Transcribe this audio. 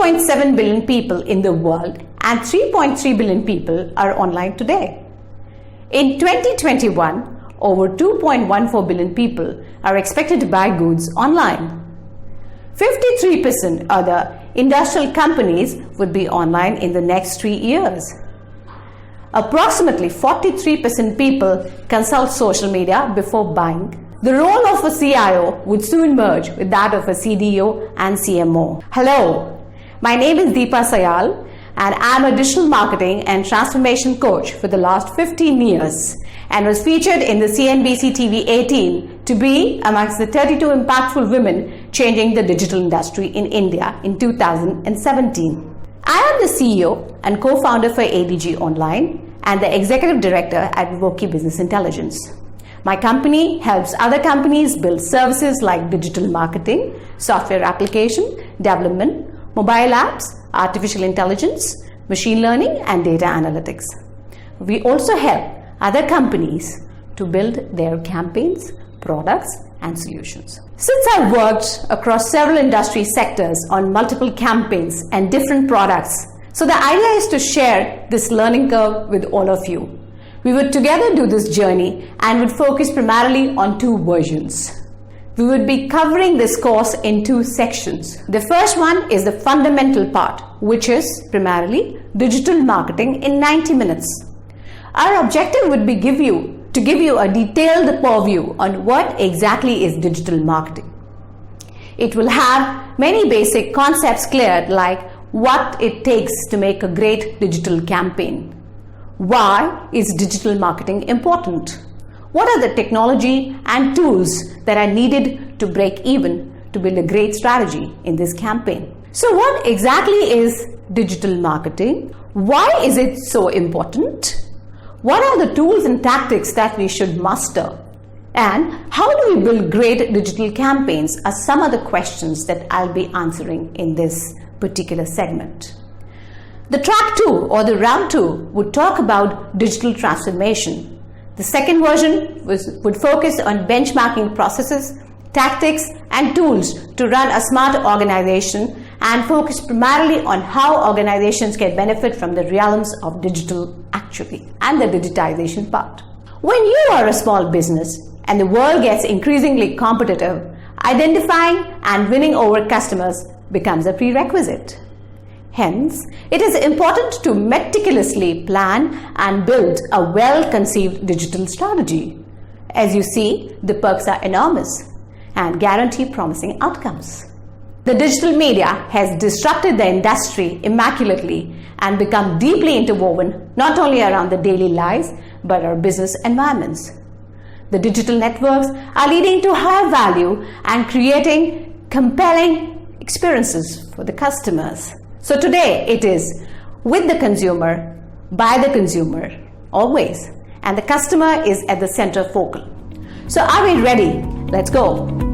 2.7 billion people in the world and 3.3 billion people are online today. In 2021, over 2.14 billion people are expected to buy goods online. 53% of the industrial companies would be online in the next 3 years. Approximately 43% people consult social media before buying. The role of a CIO would soon merge with that of a CDO and CMO. Hello, my name is Deepa Sayal and I'm a digital marketing and transformation coach for the last 15 years and was featured in the CNBC TV 18 to be amongst the 32 impactful women changing the digital industry in India in 2017. I am the CEO and co-founder for ADG Online and the executive director at Voki Business Intelligence. My company helps other companies build services like digital marketing, software application, development, mobile apps, artificial intelligence, machine learning, and data analytics. We also help other companies to build their campaigns, products, and solutions. Since I've worked across several industry sectors on multiple campaigns and different products, so the idea is to share this learning curve with all of you. We would together do this journey and would focus primarily on 2 versions. We would be covering this course in 2 sections. The first one is the fundamental part, which is primarily digital marketing in 90 minutes. Our objective would be to give you a detailed purview on what exactly is digital marketing. It will have many basic concepts cleared, like what it takes to make a great digital campaign. Why is digital marketing important? What are the technology and tools that are needed to break even to build a great strategy in this campaign? So what exactly is digital marketing? Why is it so important? What are the tools and tactics that we should master? And how do we build great digital campaigns are some of the questions that I'll be answering in this particular segment. The track 2 or the round 2 would talk about digital transformation. The second version would focus on benchmarking processes, tactics, and tools to run a smart organization and focus primarily on how organizations can benefit from the realms of digital actually and the digitization part. When you are a small business and the world gets increasingly competitive, identifying and winning over customers becomes a prerequisite. Hence, it is important to meticulously plan and build a well-conceived digital strategy. As you see, the perks are enormous and guarantee promising outcomes. The digital media has disrupted the industry immaculately and become deeply interwoven not only around the daily lives but our business environments. The digital networks are leading to higher value and creating compelling experiences for the customers. So today it is with the consumer, by the consumer, always. And the customer is at the center focal. So are we ready? Let's go.